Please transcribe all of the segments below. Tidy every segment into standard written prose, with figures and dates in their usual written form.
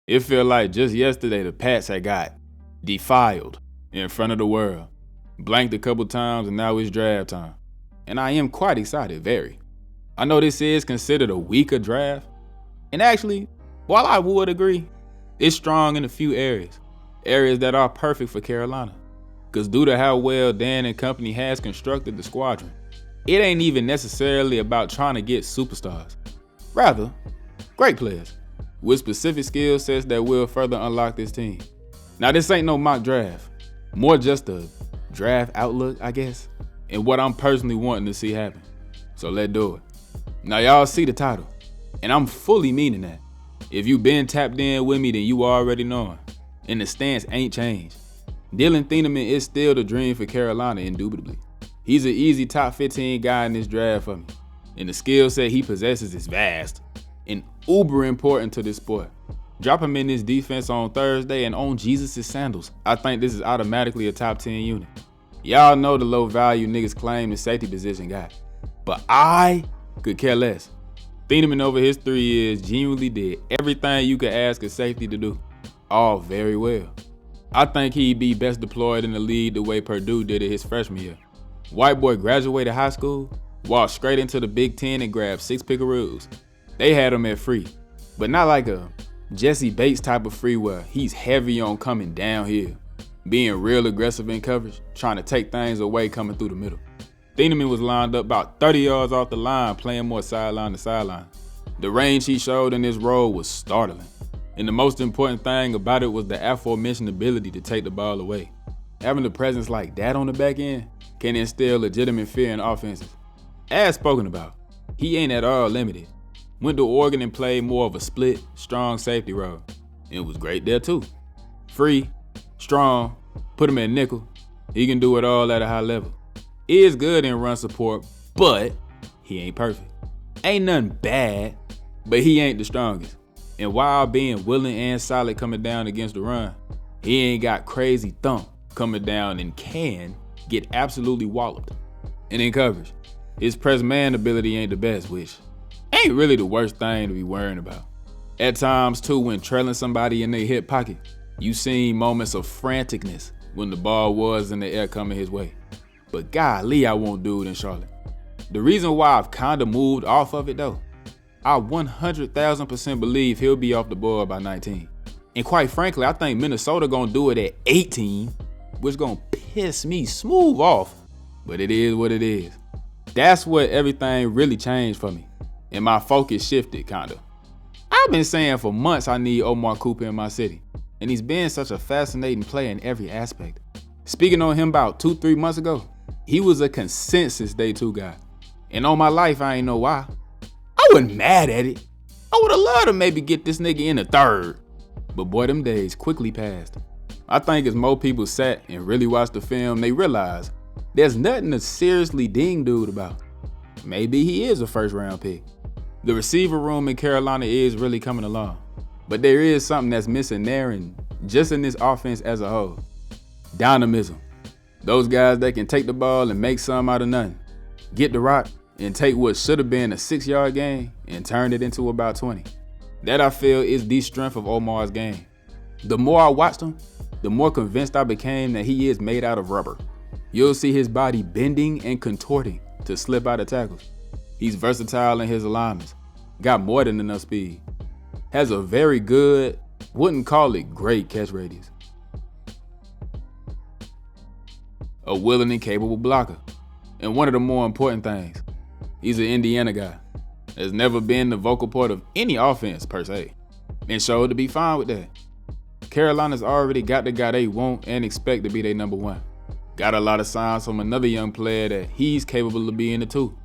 It felt like just yesterday the Pats had got defiled in front of the world, blanked a couple times, and now it's draft time. And I am quite excited, very. I know this is considered a weaker draft, and actually, while I would agree, it's strong in a few areas that are perfect for Carolina. Because due to how well Dan and company has constructed the squadron, it ain't even necessarily about trying to get superstars. Rather, great players with specific skill sets that will further unlock this team. Now, this ain't no mock draft, more just a draft outlook, I guess, and what I'm personally wanting to see happen. So let's do it. Now, y'all see the title, and I'm fully meaning that. If you been tapped in with me, then you already know, and the stance ain't changed. Dylan Theamman is still the dream for Carolina, indubitably. He's an easy top 15 guy in this draft for me, and the skill set he possesses is vast and uber important to this sport. Drop him in this defense on Thursday and on Jesus' sandals. I think this is automatically a top 10 unit. Y'all know the low value niggas claim the safety position guy, but I could care less. Theamman over his 3 years genuinely did everything you could ask a safety to do, all very well. I think he'd be best deployed in the league the way Purdue did it his freshman year. White boy graduated high school, walked straight into the Big Ten and grabbed 6 pickaroos. They had him at free, but not like a Jesse Bates type of free where he's heavy on coming downhill, being real aggressive in coverage, trying to take things away coming through the middle. Theamman was lined up about 30 yards off the line, playing more sideline to sideline. The range he showed in this role was startling, and the most important thing about it was the aforementioned ability to take the ball away. Having a presence like that on the back end can instill legitimate fear in offenses. As spoken about, he ain't at all limited. Went to Oregon and played more of a split, strong safety role. It was great there too. Free, strong, put him at nickel. He can do it all at a high level. Is good in run support, but he ain't perfect. Ain't nothing bad, but he ain't the strongest. And while being willing and solid coming down against the run, he ain't got crazy thump coming down and can get absolutely walloped. And in coverage, his press man ability ain't the best, which ain't really the worst thing to be worrying about. At times too, when trailing somebody in their hip pocket, you seen moments of franticness when the ball was in the air coming his way. But golly, I won't do it in Charlotte. The reason why I've kinda moved off of it though, I 100,000% believe he'll be off the board by 19. And quite frankly, I think Minnesota gonna do it at 18, which gonna piss me smooth off. But it is what it is. That's what everything really changed for me, and my focus shifted kinda. I've been saying for months I need Omar Cooper in my city, and he's been such a fascinating player in every aspect. Speaking on him about 2-3 months ago, he was a consensus day 2 guy. And on my life, I ain't know why. I wasn't mad at it. I would've loved to maybe get this nigga in the 3rd. But boy, them days quickly passed. I think as more people sat and really watched the film, they realized there's nothing to seriously ding dude about. Maybe he is a 1st round pick. The receiver room in Carolina is really coming along. But there is something that's missing there and just in this offense as a whole. Dynamism. Those guys that can take the ball and make some out of nothing. Get the rock and take what should have been a 6-yard gain and turn it into about 20. That I feel is the strength of Omar's game. The more I watched him, the more convinced I became that he is made out of rubber. You'll see his body bending and contorting to slip out of tackles. He's versatile in his alignments, got more than enough speed, has a very good, wouldn't call it great catch radius. A willing and capable blocker. And one of the more important things, he's an Indiana guy. Has never been the vocal point of any offense per se, and showed to be fine with that. Carolina's already got the guy they want and expect to be their number 1. Got a lot of signs from another young player that he's capable of being the 2.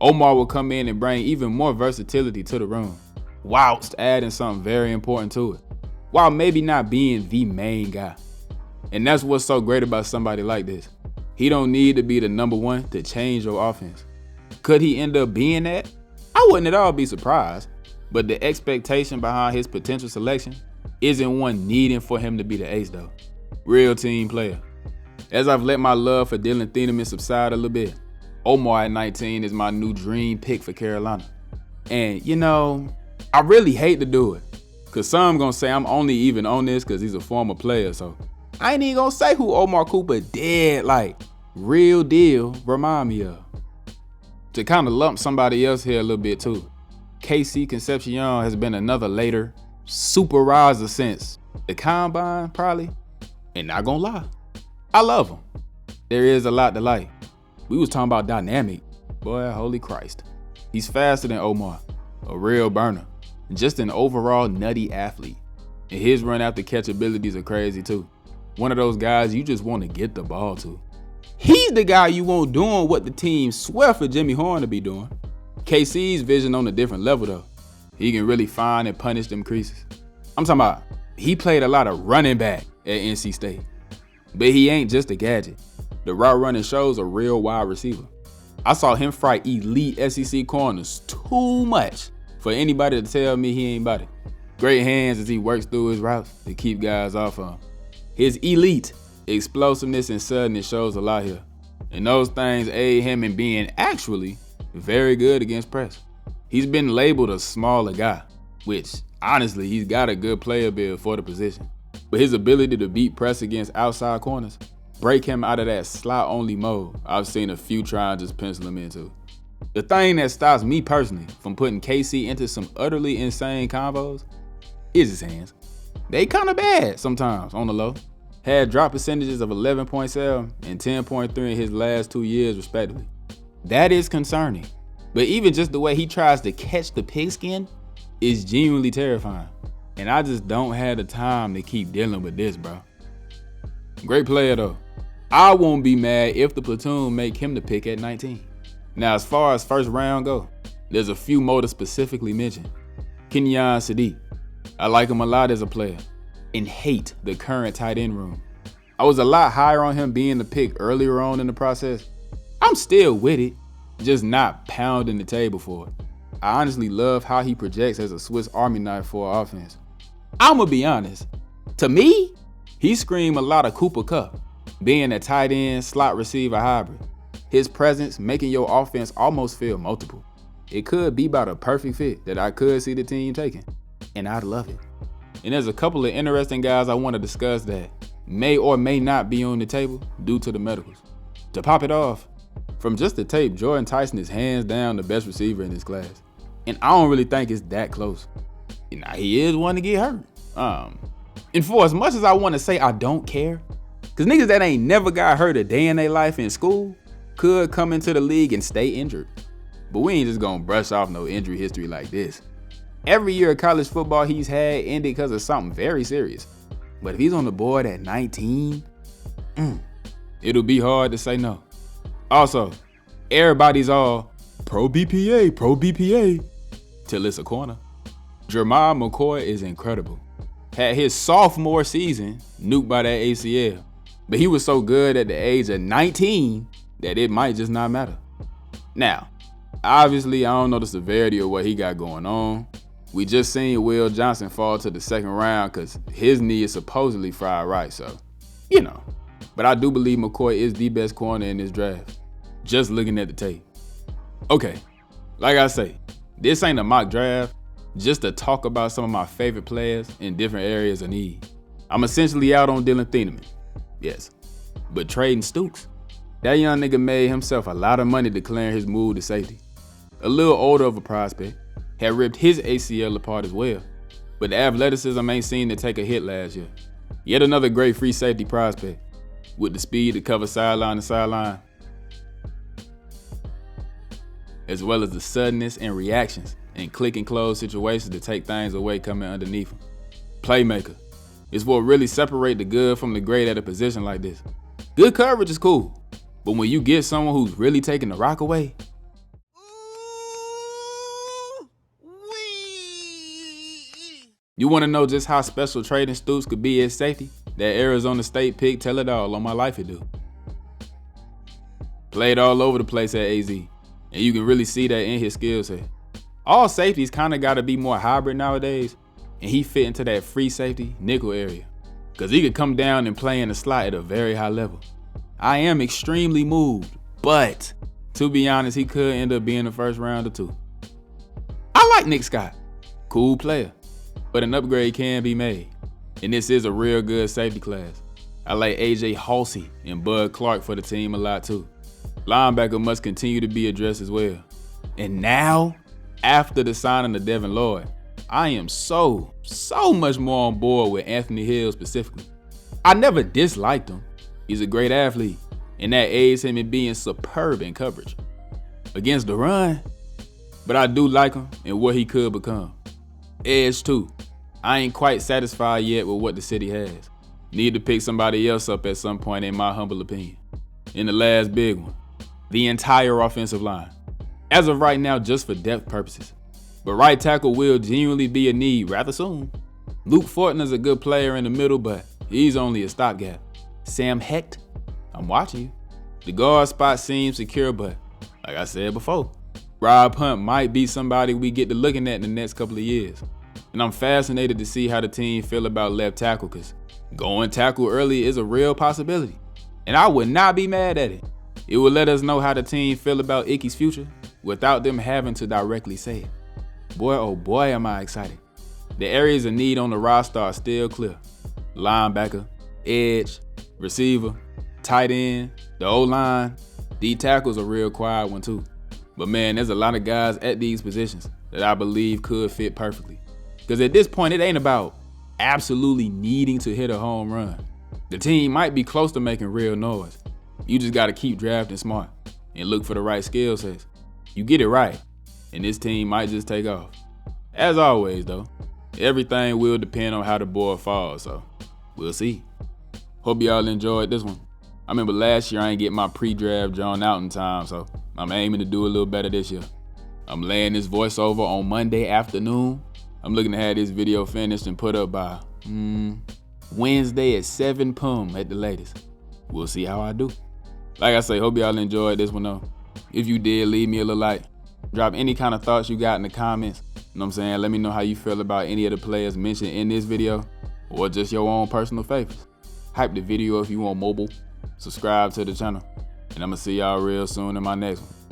Omar will come in and bring even more versatility to the room, whilst adding something very important to it, while maybe not being the main guy. And that's what's so great about somebody like this. He don't need to be the number 1 to change your offense. Could he end up being that? I wouldn't at all be surprised, but the expectation behind his potential selection isn't one needing for him to be the ace though. Real team player. As I've let my love for Dylan Theamman subside a little bit, Omar at 19 is my new dream pick for Carolina. And you know, I really hate to do it, Cause some gonna say I'm only even on this cause he's a former player, so I ain't even gonna say who Omar Cooper dead like real deal remind me of. To kind of lump somebody else here a little bit too, KC Concepcion has been another later super riser since the combine probably, and not gonna lie, I love him. There is a lot to like. We was talking about dynamic, boy, holy Christ. He's faster than Omar, a real burner, and just an overall nutty athlete. And his run after catch abilities are crazy too. One of those guys you just want to get the ball to. He's the guy you want doing what the team swear for Jimmy Horn to be doing. KC's vision on a different level though. He can really find and punish them creases. I'm talking about he played a lot of running back at NC State. But he ain't just a gadget. The route running shows a real wide receiver. I saw him fight elite SEC corners too much for anybody to tell me he ain't about it. Great hands as he works through his routes to keep guys off of him. His elite explosiveness and suddenness shows a lot here. And those things aid him in being actually very good against press. He's been labeled a smaller guy, which honestly, he's got a good player build for the position. But his ability to beat press against outside corners, break him out of that slot-only mode, I've seen a few try and just pencil him into. The thing that stops me personally from putting KC into some utterly insane combos is his hands. They kind of bad sometimes on the low. Had drop percentages of 11.7 and 10.3 in his last 2 years respectively. That is concerning. But even just the way he tries to catch the pigskin is genuinely terrifying. And I just don't have the time to keep dealing with this, bro. Great player though. I won't be mad if the platoon make him the pick at 19. Now as far as first round go, there's a few more to specifically mention. Kenyon Sadiq. I like him a lot as a player and hate the current tight end room. I was a lot higher on him being the pick earlier on in the process. I'm still with it, just not pounding the table for it. I honestly love how he projects as a Swiss Army knife for offense. I'ma be honest, to me, he screamed a lot of Cooper Kupp, being a tight end slot receiver hybrid. His presence making your offense almost feel multiple. It could be about a perfect fit that I could see the team taking, and I'd love it. And there's a couple of interesting guys I want to discuss that may or may not be on the table due to the medicals. To pop it off, from just the tape, Jordan Tyson is hands down the best receiver in his class. And I don't really think it's that close. And he is one to get hurt. And for as much as I want to say I don't care, because niggas that ain't never got hurt a day in their life in school could come into the league and stay injured. But we ain't just gonna brush off no injury history like this. Every year of college football he's had ended because of something very serious. But if he's on the board at 19, it'll be hard to say no. Also, everybody's all pro BPA, till it's a corner. Jermar McCoy is incredible. Had his sophomore season nuked by that ACL, but he was so good at the age of 19 that it might just not matter. Now, obviously I don't know the severity of what he got going on. We just seen Will Johnson fall to the second round because his knee is supposedly fried right, so, you know. But I do believe McCoy is the best corner in this draft, just looking at the tape. Okay, like I say, this ain't a mock draft, just to talk about some of my favorite players in different areas of need. I'm essentially out on Dylan Theamman, yes, but trading Stooks. That young nigga made himself a lot of money declaring his move to safety. A little older of a prospect, had ripped his ACL apart as well, but the athleticism ain't seen to take a hit last year. Yet another great free safety prospect, with the speed to cover sideline to sideline, as well as the suddenness and reactions in click and close situations to take things away coming underneath him. Playmaker is what really separate the good from the great at a position like this. Good coverage is cool, but when you get someone who's really taking the rock away, you want to know just how special trading Stoops could be at safety? That Arizona State pick tell it all on my life it do. Played all over the place at AZ, and you can really see that in his skill set. All safeties kind of got to be more hybrid nowadays, and he fit into that free safety nickel area, because he could come down and play in the slot at a very high level. I am extremely moved, but to be honest, he could end up being the first round or two. I like Nick Scott, cool player. but an upgrade can be made. And this is a real good safety class. I like AJ Halsey and Bud Clark for the team a lot too. Linebacker must continue to be addressed as well. And now, after the signing of Devin Lloyd, I am so much more on board with Anthony Hill specifically. I never disliked him. He's a great athlete, and that aids him in being superb in coverage against the run. But I do like him and what he could become. Edge too. I ain't quite satisfied yet with what the city has. Need to pick somebody else up at some point in my humble opinion. And the last big one, the entire offensive line. As of right now, just for depth purposes. But right tackle will genuinely be a need rather soon. Luke Fortner's a good player in the middle, but he's only a stopgap. Sam Hecht, I'm watching you. The guard spot seems secure, but like I said before, Rob Hunt might be somebody we get to looking at in the next couple of years. And I'm fascinated to see how the team feel about left tackle, because going tackle early is a real possibility. And I would not be mad at it. It would let us know how the team feel about Icky's future without them having to directly say it. Boy, oh boy, am I excited. The areas of need on the roster are still clear. Linebacker, edge, receiver, tight end, the O-line. D tackle's a real quiet one too. But man, there's a lot of guys at these positions that I believe could fit perfectly. Because at this point, it ain't about absolutely needing to hit a home run. The team might be close to making real noise. You just got to keep drafting smart and look for the right skill sets. You get it right, and this team might just take off. As always though, everything will depend on how the board falls, so we'll see. Hope y'all enjoyed this one. I remember last year I ain't get my pre-draft drawn out in time, so I'm aiming to do a little better this year. I'm laying this voiceover on Monday afternoon. I'm looking to have this video finished and put up by Wednesday at 7 p.m. at the latest. We'll see how I do. Like I say, hope y'all enjoyed this one though. If you did, leave me a little like. Drop any kind of thoughts you got in the comments. You know what I'm saying? Let me know how you feel about any of the players mentioned in this video, or just your own personal favorites. Hype the video if you want mobile. Subscribe to the channel. And I'm gonna see y'all real soon in my next one.